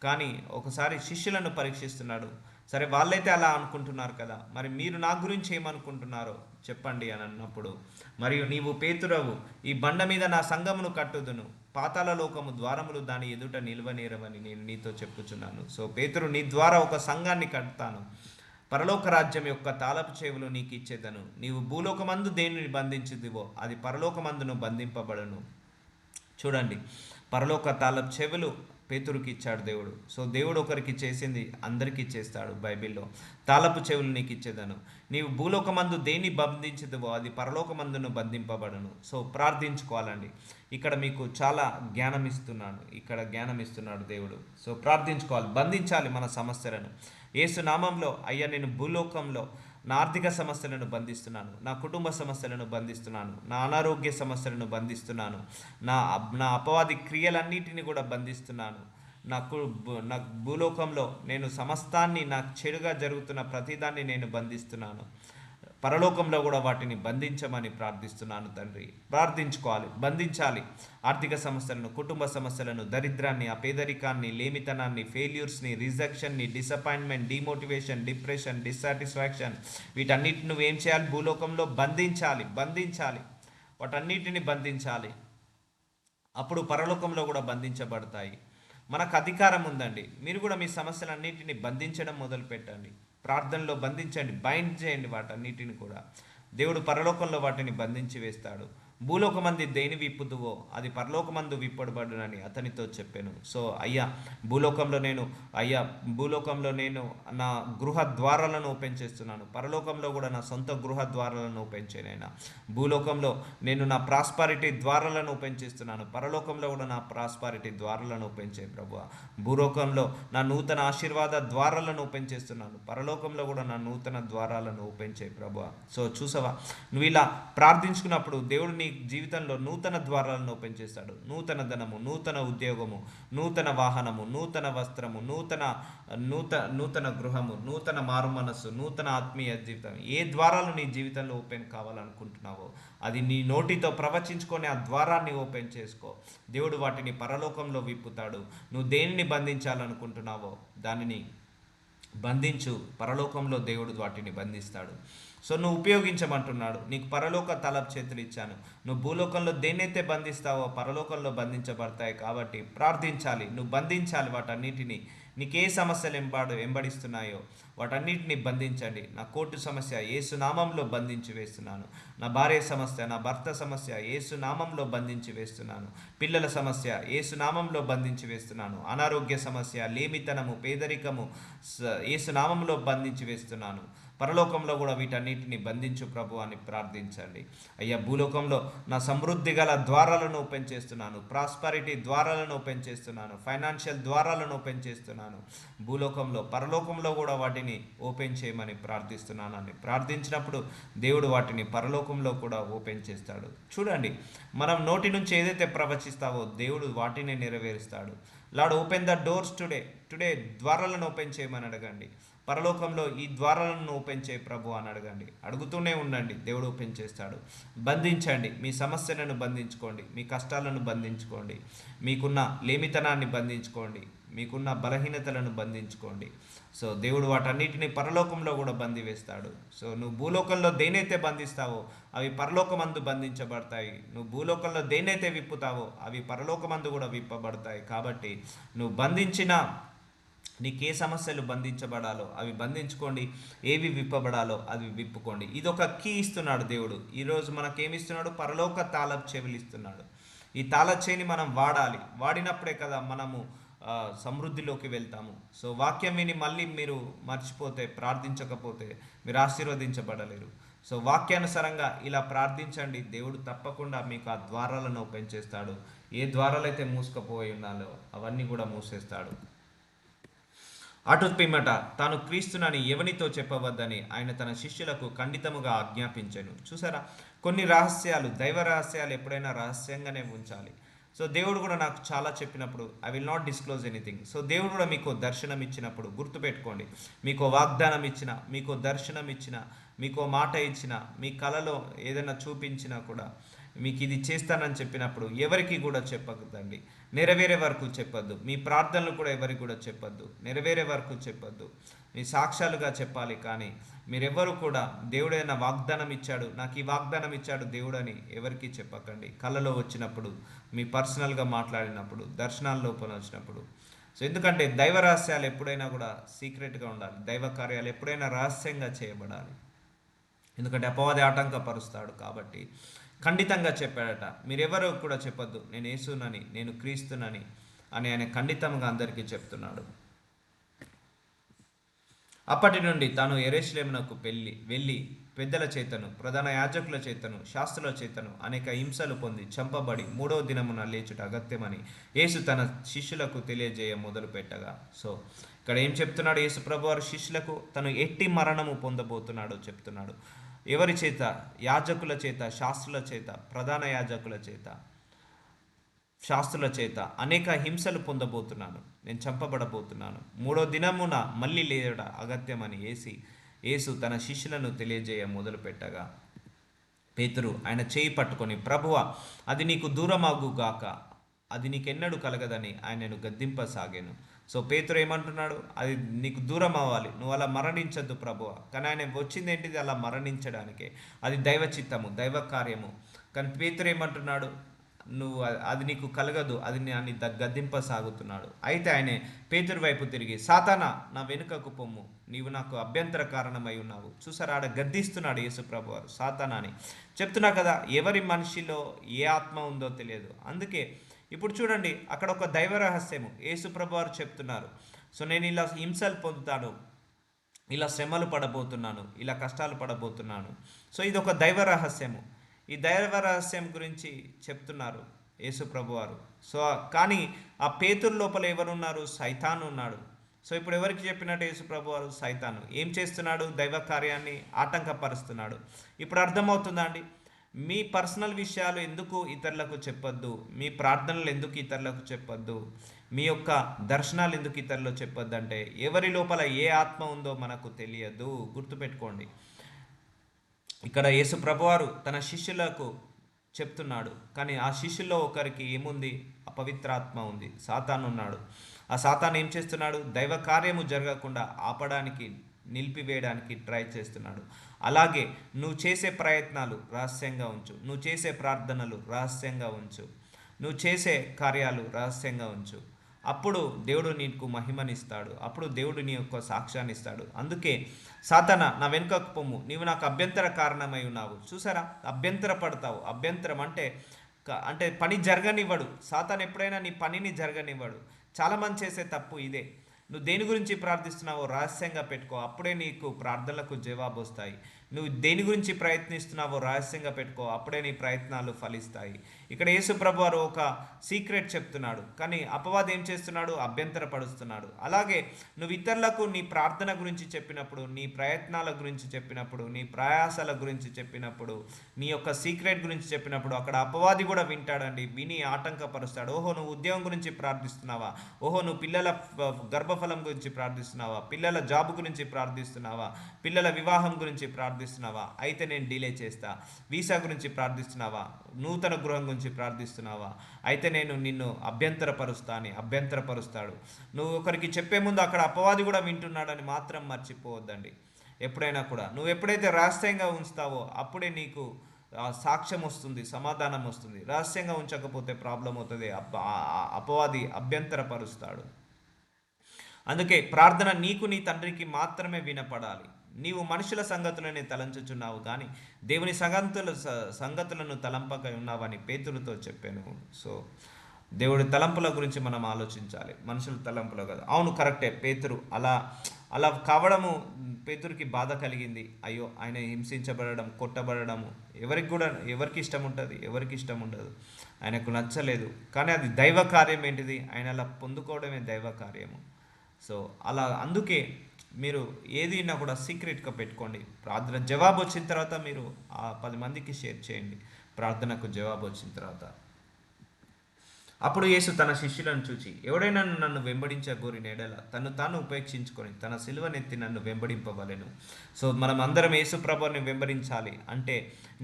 కానీ ఒకసారి శిష్యులను పరీక్షిస్తున్నాడు. సరే వాళ్ళైతే అలా అనుకుంటున్నారు కదా, మరి మీరు నా గురించి ఏమనుకుంటున్నారో చెప్పండి అని అన్నప్పుడు, మరియు నీవు పేతురవు, ఈ బండ మీద నా సంఘమును కట్టుదును, పాతాళ లోకము ద్వారములు దాని ఎదుట నిల్వనేరవని నేను నీతో చెప్పుచున్నాను. సో పేతురు, నీ ద్వారా ఒక సంఘాన్ని కడతాను, పరలోక రాజ్యం యొక్క తాళపు చెవులు నీకు ఇచ్చేదను. నీవు భూలోకమందు దేనిని బంధించుదివో అది పరలోకమందును బంధింపబడను. చూడండి, పరలోక తాళపు చెవులు పేతురుకి ఇచ్చాడు దేవుడు. సో దేవుడు ఒకరికి చేసింది అందరికీ చేస్తాడు. బైబిల్లో తాళపు చెవులు నీకు ఇచ్చేదను, నీవు భూలోకమందు దేన్ని బంధించదువో అది పరలోకమందును బంధింపబడను. సో ప్రార్థించుకోవాలండి. ఇక్కడ మీకు చాలా జ్ఞానం ఇస్తున్నాడు దేవుడు. సో ప్రార్థించుకోవాలి, బంధించాలి మన సమస్యలను. యేసు నామంలో అయ్యా నేను భూలోకంలో నా ఆర్థిక సమస్యలను బంధిస్తున్నాను, నా కుటుంబ సమస్యలను బంధిస్తున్నాను, నా అనారోగ్య సమస్యలను బంధిస్తున్నాను, నా అపవాది క్రియలన్నిటిని కూడా బంధిస్తున్నాను. నాకు భూలోకంలో నేను సమస్తాన్ని, నాకు చెడుగా జరుగుతున్న ప్రతిదాన్ని నేను బంధిస్తున్నాను. పరలోకంలో కూడా వాటిని బంధించమని ప్రార్థిస్తున్నాను తండ్రి. ప్రార్థించుకోవాలి, బంధించాలి ఆర్థిక సమస్యలను, కుటుంబ సమస్యలను, దరిద్రాన్ని, పేదరికాన్ని, లేమితనాన్ని, ఫెయిల్యూర్స్ని, రిజెక్షన్ని, డిసప్పాయింట్మెంట్, డిమోటివేషన్, డిప్రెషన్, డిస్సాటిస్ఫాక్షన్, వీటన్నిటిని నువ్వేం చేయాలి? భూలోకంలో బంధించాలి, వాటన్నిటిని బంధించాలి. అప్పుడు పరలోకంలో కూడా బంధించబడతాయి. మనకు అధికారం ఉందండి. మీరు కూడా మీ సమస్యలన్నింటినీ బంధించడం మొదలు పెట్టండి. ప్రార్థనలో బంధించండి, బైండ్ చేయండి వాటన్నిటిని కూడా. దేవుడు పరలోకంలో వాటిని బంధించి వేస్తాడు. భూలోకమంది దేని విప్పుదువో అది పరలోకమందు విప్పబడునని అతనితో చెప్పాను. సో అయ్యా, భూలోకంలో నేను అయ్యా భూలోకంలో నేను నా గృహ ద్వారాలను ఓపెన్ చేస్తున్నాను. పరలోకంలో కూడా నా సొంత గృహ ద్వారాలను ఓపెన్ చేయనైనా. భూలోకంలో నేను నా ప్రాస్పారిటీ ద్వారాలను ఓపెన్ చేస్తున్నాను. పరలోకంలో కూడా నా ప్రాస్పారిటీ ద్వారాలను ఓపెన్ చేయ ప్రభువా. భూలోకంలో నా నూతన ఆశీర్వాద ద్వారాలను ఓపెన్ చేస్తున్నాను. పరలోకంలో కూడా నా నూతన ద్వారాలను ఓపెన్ చేయ ప్రభువా. సో చూసావా, నువ్వు ఇలా ప్రార్థించుకున్నప్పుడు దేవుడు నీ జీవితంలో నూతన ద్వారాలను ఓపెన్ చేస్తాడు. నూతన ధనము, నూతన ఉద్యోగము, నూతన వాహనము, నూతన వస్త్రము, నూతన గృహము, నూతన మారు మనస్సు, నూతన ఆత్మీయ జీవితం, ఏ ద్వారాలు నీ జీవితంలో ఓపెన్ కావాలనుకుంటున్నావో అది నీ నోటితో ప్రవచించుకొని ఆ ద్వారాన్ని ఓపెన్ చేసుకో. దేవుడు వాటిని పరలోకంలో విప్పుతాడు. నువ్వు దేనిని బంధించాలనుకుంటున్నావో దానిని బంధించు. పరలోకంలో దేవుడు వాటిని బంధిస్తాడు. సో నువ్వు ఉపయోగించమంటున్నాడు. నీకు పరలోక తలపు చేతులు ఇచ్చాను. నువ్వు భూలోకంలో దేన్నైతే బంధిస్తావో పరలోకంలో బంధించబడతాయి. కాబట్టి ప్రార్థించాలి, నువ్వు బంధించాలి వాటన్నిటిని. నీకే సమస్యలు వెంబడిస్తున్నాయో వాటన్నిటిని బంధించండి. నా కోర్టు సమస్య యేసు నామంలో బంధించి వేస్తున్నాను. నా భార్య సమస్య, నా భర్త సమస్య యేసు నామంలో బంధించి వేస్తున్నాను. పిల్లల సమస్య యేసు నామంలో బంధించి వేస్తున్నాను. అనారోగ్య సమస్య, లేమితనము, పేదరికము యేసు నామంలో బంధించి వేస్తున్నాను. పరలోకంలో కూడా వీటన్నిటిని బంధించు ప్రభు అని ప్రార్థించండి. అయ్యా, భూలోకంలో నా సమృద్ధి గల ద్వారాలను ఓపెన్ చేస్తున్నాను. ప్రాస్పరిటీ ద్వారాలను ఓపెన్ చేస్తున్నాను. ఫైనాన్షియల్ ద్వారాలను ఓపెన్ చేస్తున్నాను. భూలోకంలో పరలోకంలో కూడా వాటిని ఓపెన్ చేయమని ప్రార్థిస్తున్నానని ప్రార్థించినప్పుడు దేవుడు వాటిని పరలోకంలో కూడా ఓపెన్ చేస్తాడు. చూడండి, మనం నోటి నుంచి ఏదైతే ప్రవచిస్తావో దేవుడు వాటిని నెరవేరుస్తాడు. Lord, open the doors today ద్వారాలను ఓపెన్ చేయమని అడగండి. పరలోకంలో ఈ ద్వారాలను ఓపెన్ చేయ ప్రభు అని అడగండి. అడుగుతూనే ఉండండి, దేవుడు ఓపెన్ చేస్తాడు. బంధించండి, మీ సమస్యలను బంధించుకోండి, మీ కష్టాలను బంధించుకోండి, మీకున్న లేమితనాన్ని బంధించుకోండి, మీకున్న బలహీనతలను బంధించుకోండి. సో దేవుడు వాటన్నిటిని పరలోకంలో కూడా బంధివేస్తాడు. సో నువ్వు భూలోకంలో దేనైతే బంధిస్తావో అవి పరలోకమందు బంధించబడతాయి. నువ్వు భూలోకంలో దేనైతే విప్పుతావో అవి పరలోకమందు కూడా విప్పబడతాయి. కాబట్టి నువ్వు బంధించిన నీకే సమస్యలు బంధించబడాలో అవి బంధించుకోండి, ఏవి విప్పబడాలో అవి విప్పుకోండి. ఇది ఒక కీ ఇస్తున్నాడు దేవుడు. ఈరోజు మనకేమిస్తున్నాడు? పరలోక తాళపు చెవులు ఇస్తున్నాడు. ఈ తాళపు చేయిని మనం వాడాలి. వాడినప్పుడే కదా మనము సమృద్ధిలోకి వెళ్తాము. సో వాక్యం విని మళ్ళీ మీరు మర్చిపోతే, ప్రార్థించకపోతే మీరు ఆశీర్వదించబడలేరు. సో వాక్యానుసారంగా ఇలా ప్రార్థించండి. దేవుడు తప్పకుండా మీకు ఆ ద్వారాలను ఓపెన్ చేస్తాడు. ఏ ద్వారాలు అయితే మూసుకుపోయి ఉన్నాలో అవన్నీ కూడా మూసేస్తాడు. అటు పిమ్మట తాను క్రీస్తునని ఎవనితో చెప్పవద్దని ఆయన తన శిష్యులకు ఖండితముగా ఆజ్ఞాపించాను. చూసారా, కొన్ని రహస్యాలు, దైవ రహస్యాలు ఎప్పుడైనా రహస్యంగానే ఉంచాలి. సో దేవుడు కూడా నాకు చాలా చెప్పినప్పుడు I will not disclose anything. So దేవుడు కూడా మీకు దర్శనం ఇచ్చినప్పుడు గుర్తుపెట్టుకోండి. మీకు వాగ్దానం ఇచ్చిన, మీకు దర్శనం ఇచ్చిన, మీకు మాట ఇచ్చిన, మీ కలలో ఏదైనా చూపించినా కూడా మీకు ఇది చేస్తానని చెప్పినప్పుడు ఎవరికి కూడా చెప్పకండి. నెరవేరే వరకు చెప్పొద్దు. మీ ప్రార్థనలు కూడా ఎవరికి కూడా చెప్పొద్దు. నెరవేరే వరకు చెప్పొద్దు. మీ సాక్ష్యాలుగా చెప్పాలి. కానీ మీరెవరు కూడా దేవుడు ఏదైనా వాగ్దానం ఇచ్చాడు, నాకు ఈ వాగ్దానం ఇచ్చాడు దేవుడు అని ఎవరికి చెప్పకండి. కళ్ళలో వచ్చినప్పుడు, మీ పర్సనల్గా మాట్లాడినప్పుడు, దర్శనాల లోపల వచ్చినప్పుడు. సో ఎందుకంటే దైవ రహస్యాలు ఎప్పుడైనా కూడా సీక్రెట్గా ఉండాలి. దైవ కార్యాలు ఎప్పుడైనా రహస్యంగా చేయబడాలి. ఎందుకంటే అపవాది ఆటంకపరుస్తాడు. కాబట్టి ఖండితంగా చెప్పాడట, మీరెవరో కూడా చెప్పొద్దు నేను యేసునని, నేను క్రీస్తునని అని ఆయన ఖండితంగా అందరికీ చెప్తున్నాడు. అప్పటి నుండి తాను యెరూషలేమునకు వెళ్ళి పెద్దల చేతను, ప్రధాన యాజకుల చేతను, శాస్త్రుల చేతను అనేక హింసలు పొంది చంపబడి 3వ దినమున లేచుట అగత్యమని యేసు తన శిష్యులకు తెలియజేయ మొదలుపెట్టగా. సో ఇక్కడ ఏం చెప్తున్నాడు యేసు ప్రభువారు శిష్యులకు? తను ఎట్టి మరణము పొందబోతున్నాడో చెప్తున్నాడు. ఎవరి చేత? యాజకుల చేత, శాస్త్రుల చేత, ప్రధాన యాజకుల చేత, శాస్త్రుల చేత అనేక హింసలు పొందబోతున్నాను, నేను చంపబడబోతున్నాను, 3వ దినమున మళ్ళీ లేడ అగత్యమని యేసు తన శిష్యులను తెలియజేయ మొదలుపెట్టగా పేతురు ఆయన చేయి పట్టుకొని, ప్రభువా అది నీకు దూరమాగుగాక, అది నీకెన్నడూ కలగదని ఆయనను గద్దింపసాగాను. సో పేతురు ఏమంటున్నాడు? అది నీకు దూరం అవ్వాలి, నువ్వు అలా మరణించద్దు ప్రభువా. కానీ ఆయన వచ్చింది ఏంటిది? అలా మరణించడానికే. అది దైవ చిత్తము, దైవ కార్యము. కానీ పేతురు ఏమంటున్నాడు? అది నీకు కలగదు, అది అని గద్దింపసాగుతున్నాడు. అయితే ఆయన పేతురు వైపు తిరిగి, సాతానా నా వెనుకకు పొమ్ము, నీవు నాకు అభ్యంతర కారణమై ఉన్నావు. చూసారా, ఆడ గద్దిస్తున్నాడు యేసుప్రభు వారు సాతానా అని. చెప్తున్నా కదా, ఎవరి మనిషిలో ఏ ఆత్మ ఉందో తెలియదు. అందుకే ఇప్పుడు చూడండి, అక్కడ ఒక దైవ రహస్యము యేసుప్రభు వారు చెప్తున్నారు. సో నేను ఇలా హింసలు పొందుతాను, ఇలా శ్రమలు పడబోతున్నాను, ఇలా కష్టాలు పడబోతున్నాను. సో ఇది ఒక దైవ రహస్యము. ఈ దైవ రహస్యం గురించి చెప్తున్నారు యేసు ప్రభువారు. సో కానీ ఆ పేతురు లోపల ఎవరున్నారు? సైతాను ఉన్నాడు. సో ఇప్పుడు ఎవరికి చెప్పినట్టు యేసు ప్రభువారు? సైతాను ఏం చేస్తున్నాడు? దైవ కార్యాన్ని ఆటంకపరుస్తున్నాడు. ఇప్పుడు అర్థమవుతుందా అండి? మీ పర్సనల్ విషయాలు ఎందుకు ఇతరులకు చెప్పొద్దు, మీ ప్రార్థనలు ఎందుకు ఇతరులకు చెప్పొద్దు, మీ యొక్క దర్శనాలు ఎందుకు ఇతరులకు చెప్పొద్దు అంటే, ఎవరి లోపల ఏ ఆత్మ ఉందో మనకు తెలియదు. గుర్తుపెట్టుకోండి. ఇక్కడ యేసు ప్రభువారు తన శిష్యులకు చెప్తున్నాడు, కానీ ఆ శిష్యుల్లో ఒకరికి ఏముంది? అపవిత్రాత్మ ఉంది, సాతాను ఉన్నాడు. ఆ సాతాను ఏం చేస్తున్నాడు? దైవ కార్యము జరగకుండా ఆపడానికి, నిలిపివేయడానికి ట్రై చేస్తున్నాడు. అలాగే నువ్వు చేసే ప్రయత్నాలు రహస్యంగా ఉంచు, నువ్వు చేసే ప్రార్థనలు రహస్యంగా ఉంచు, నువ్వు చేసే కార్యాలు రహస్యంగా ఉంచు. అప్పుడు దేవుడు నీకు మహిమనిస్తాడు, అప్పుడు దేవుడు నీ యొక్క సాక్ష్యాన్ని ఇస్తాడు. అందుకే సాతానా నా వెనుకకు పొమ్ము, నీవు నాకు అభ్యంతర కారణమై ఉన్నావు. చూసారా, అభ్యంతర పడతావు. అభ్యంతరం అంటే పని జరగనివ్వడు. సాతాను ఎప్పుడైనా నీ పనిని జరగనివ్వడు. చాలామంది చేసే తప్పు ఇదే. నువ్వు దేని గురించి ప్రార్థిస్తున్నావో రహస్యంగా పెట్టుకో, అప్పుడే నీకు ప్రార్థనలకు జవాబు వస్తాయి. నువ్వు దేని గురించి ప్రయత్నిస్తున్నావో రహస్యంగా పెట్టుకో, అప్పుడే నీ ప్రయత్నాలు ఫలిస్తాయి. ఇక్కడ యేసు ప్రభు వారు ఒక సీక్రెట్ చెప్తున్నాడు, కానీ అపవాది ఏం చేస్తున్నాడు? అభ్యంతర పడుస్తున్నాడు. అలాగే నువ్వు ఇతరులకు నీ ప్రార్థన గురించి చెప్పినప్పుడు, నీ ప్రయత్నాల గురించి చెప్పినప్పుడు, నీ ప్రయాసాల గురించి చెప్పినప్పుడు, నీ యొక్క సీక్రెట్ గురించి చెప్పినప్పుడు అక్కడ అపవాది కూడా వింటాడండి. విని ఆటంకపరుస్తాడు. ఓహో, నువ్వు ఉద్యోగం గురించి ప్రార్థిస్తున్నావా? ఓహో, నువ్వు పిల్లల గర్భఫలం గురించి ప్రార్థిస్తున్నావా? పిల్లల జాబ్ గురించి ప్రార్థిస్తున్నావా? పిల్లల వివాహం గురించి ప్రార్థిస్తున్నావా? అయితే నేను డిలే చేస్తా. వీసా గురించి ప్రార్థిస్తున్నావా? నూతన గృహం గురించి ప్రార్థిస్తున్నావా? అయితే నేను నిన్ను అభ్యంతరపరుస్తాడు. నువ్వు ఒకరికి చెప్పే ముందు అక్కడ అపవాది కూడా వింటున్నాడని మాత్రం మర్చిపోవద్దండి. ఎప్పుడైనా కూడా నువ్వు ఎప్పుడైతే రహస్యంగా ఉంచుతావో అప్పుడే నీకు సాక్ష్యం వస్తుంది, సమాధానం వస్తుంది. రహస్యంగా ఉంచకపోతే ప్రాబ్లం అవుతుంది. అపవాది అభ్యంతరపరుస్తాడు. అందుకే ప్రార్థన నీకు నీ తండ్రికి మాత్రమే వినపడాలి. నీవు మనుషుల సంగతులనే తలంచుచున్నావు కానీ దేవుని సంగతులను తలంపక ఉన్నావని పేతురుతో చెప్పాను. సో దేవుడి తలంపుల గురించి మనం ఆలోచించాలి, మనుషుల తలంపులు కదా. అవును, కరెక్టే. పేతురు అలా కావడము పేతురికి బాధ కలిగింది. అయ్యో, ఆయన హింసించబడడం, కొట్టబడము ఎవరికి ఇష్టం ఉంటుంది? ఎవరికి ఇష్టం ఉండదు. ఆయనకు నచ్చలేదు. కానీ అది దైవ కార్యం. ఏంటిది? ఆయన అలా పొందుకోవడమే దైవ కార్యము. సో అందుకే మీరు ఏదైనా కూడా సీక్రెట్గా పెట్టుకోండి. ప్రార్థన జవాబు వచ్చిన తర్వాత మీరు ఆ 10 మందికి షేర్ చేయండి. ప్రార్థనకు జవాబు వచ్చిన తర్వాత అప్పుడు యేసు తన శిష్యులను చూచి, ఎవడైనా నన్ను వెంబడించగోరిన ఎడల తను తాను ఉపేక్షించుకొని తన సిలువనెత్తి నన్ను వెంబడింపవలెను. సో మనం అందరం యేసు ప్రభువుని వెంబడించాలి అంటే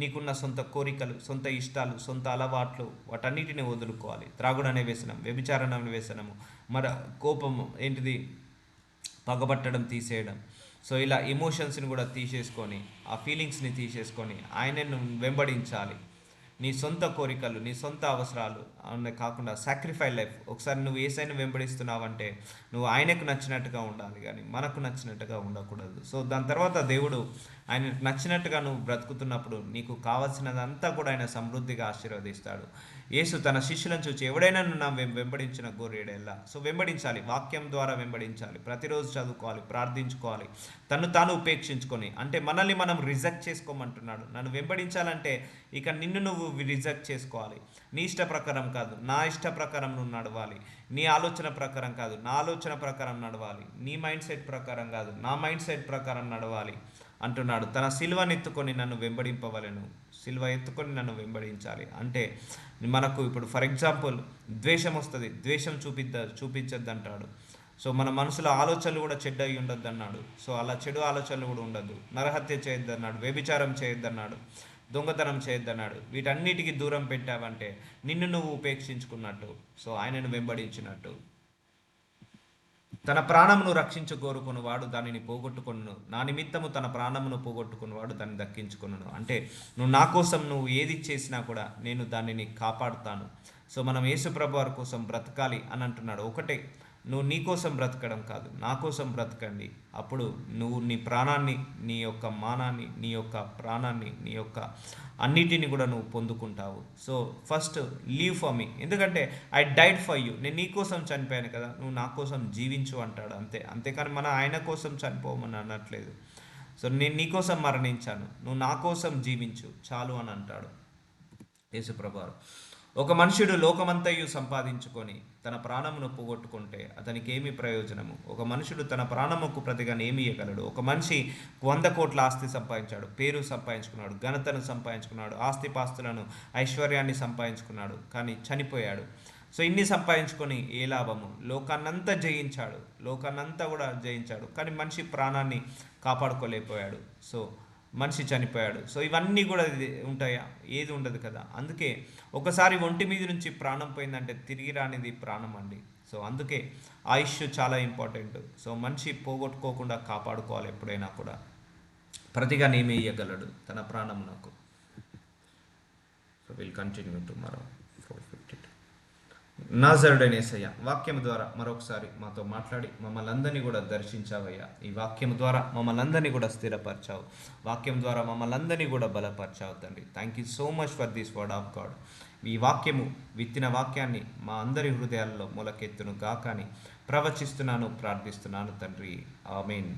నీకున్న సొంత కోరికలు, సొంత ఇష్టాలు, సొంత అలవాట్లు, వాటన్నిటిని వదులుకోవాలి. త్రాగుడు అనే వ్యసనం, వ్యభిచారం అనే వ్యసనము, కోపము ఏంటిది, పగబట్టడం తీసేయడం. సో ఇలా ఎమోషన్స్ని కూడా తీసేసుకొని, ఆ ఫీలింగ్స్ని తీసేసుకొని ఆయనను వెంబడించాలి. నీ సొంత కోరికలు, నీ సొంత అవసరాలు కాకుండా సాక్రిఫై లైఫ్. ఒకసారి నువ్వు ఏసైనా వెంబడిస్తున్నావంటే నువ్వు ఆయనకు నచ్చినట్టుగా ఉండాలి, కానీ మనకు నచ్చినట్టుగా ఉండకూడదు. సో దాని తర్వాత దేవుడు ఆయనకు నచ్చినట్టుగా నువ్వు బ్రతుకుతున్నప్పుడు నీకు కావాల్సినదంతా కూడా ఆయన సమృద్ధిగా ఆశీర్వదిస్తాడు. యేసు తన శిష్యులను చూచి, ఎవడైనా నా వెంబడించిన గోరేడెల్లా. సో వెంబడించాలి, వాక్యం ద్వారా వెంబడించాలి, ప్రతిరోజు చదువుకోవాలి, ప్రార్థించుకోవాలి, తను తాను ఉపేక్షించుకొని. అంటే మనల్ని మనం రిజెక్ట్ చేసుకోమంటున్నాడు. నన్ను వెంబడించాలంటే ఇక నిన్ను నువ్వు రిజెక్ట్ చేసుకోవాలి. నీ ఇష్ట ప్రకారం కాదు, నా ఇష్ట ప్రకారం నువ్వు నడవాలి. నీ ఆలోచన ప్రకారం కాదు, నా ఆలోచన ప్రకారం నడవాలి. నీ మైండ్ సెట్ ప్రకారం కాదు, నా మైండ్ సెట్ ప్రకారం నడవాలి అంటున్నాడు. తన సిలువను ఎత్తుకొని నన్ను వెంబడింపవలెను. సిలువ ఎత్తుకొని నన్ను వెంబడించాలి అంటే మనకు ఇప్పుడు ఫర్ ఎగ్జాంపుల్ ద్వేషం వస్తుంది, ద్వేషం చూపించద్దు అంటాడు. సో మన మనసులో ఆలోచనలు కూడా చెడ్డ అయి ఉండొద్దు అన్నాడు. సో అలా చెడు ఆలోచనలు కూడా ఉండద్దు. నరహత్య చేయొద్దు అన్నాడు, వ్యభిచారం చేయొద్దు అన్నాడు, దొంగతనం చేయొద్దన్నాడు. వీటన్నిటికీ దూరం పెట్టావంటే నిన్ను నువ్వు ఉపేక్షించుకున్నట్టు, సో ఆయనను వెంబడించినట్టు. తన ప్రాణమును రక్షించుకోరుకునివాడు దానిని పోగొట్టుకొనును, నా నిమిత్తము తన ప్రాణమును పోగొట్టుకునివాడు దాన్ని దక్కించుకొనును. అంటే నువ్వు నా కోసం నువ్వు ఏది చేసినా కూడా నేను దానిని కాపాడుతాను. సో మనం యేసుప్రభు వారి కోసం బ్రతకాలి అని అంటున్నాడు. ఒకటే, నువ్వు నీ కోసం బ్రతకడం కాదు, నా కోసం బ్రతకండి. అప్పుడు నువ్వు నీ ప్రాణాన్ని, నీ యొక్క మానాన్ని, నీ యొక్క ప్రాణాన్ని, నీ యొక్క అన్నిటిని కూడా నువ్వు పొందుకుంటావు. So first leave for me, ఎందుకంటే ఐ డైడ్ ఫర్ యూ, నేను నీ కోసం చనిపోయాను కదా, నువ్వు నా కోసం జీవించు అంటాడు. అంతేకాని మన ఆయన కోసం చనిపోమని అనట్లేదు. సో నేను నీ కోసం మరణించాను, నువ్వు నా కోసం జీవించు చాలు అని అంటాడు యేసుప్రభువారు. ఒక మనుషుడు లోకమంతయు సంపాదించుకొని తన ప్రాణమును పోగొట్టుకుంటే అతనికి ఏమి ప్రయోజనము? ఒక మనుషుడు తన ప్రాణముకు ప్రతిగా ఏమి ఇవ్వగలడు? ఒక మనిషి 100 కోట్ల ఆస్తి సంపాదించాడు, పేరు సంపాదించుకున్నాడు, ఘనతను సంపాదించుకున్నాడు, ఆస్తిపాస్తులను, ఐశ్వర్యాన్ని సంపాదించుకున్నాడు, కానీ చనిపోయాడు. సో ఇన్ని సంపాదించుకొని ఏ లాభము? లోకాన్నంతా జయించాడు, లోకాన్నంతా కూడా జయించాడు, కానీ మనిషి ప్రాణాన్ని కాపాడుకోలేకపోయాడు. సో మనిషి చనిపోయాడు. సో ఇవన్నీ కూడా ఉంటాయా? ఏది ఉండదు కదా. అందుకే ఒకసారి ఒంటి మీద నుంచి ప్రాణం పోయిందంటే తిరిగి రానిది ప్రాణం అండి. సో అందుకే ఆయుష్ చాలా ఇంపార్టెంట్. సో మనిషి పోగొట్టుకోకుండా కాపాడుకోవాలి ఎప్పుడైనా కూడా. ప్రతిగా నేమే ఇయ్యగలడు తన ప్రాణం నాకు. So will continue tomorrow 4:52. నాజరుడైన యేసయ్య, వాక్యం ద్వారా మరొకసారి మాతో మాట్లాడి మమ్మల్ని అందరినీ కూడా దర్శించావయ్యా. ఈ వాక్యం ద్వారా మమ్మల్ని అందరినీ కూడా స్థిరపరిచావు, వాక్యం ద్వారా మమ్మల్ని అందరినీ కూడా బలపరిచావు తండ్రి. Thank you so much for this word of God. ఈ వాక్యము, విత్తిన వాక్యాన్ని మా అందరి హృదయాల్లో మొలకెత్తును గాకని ప్రవచిస్తున్నాను, ప్రార్థిస్తున్నాను తండ్రి. ఆమేన్.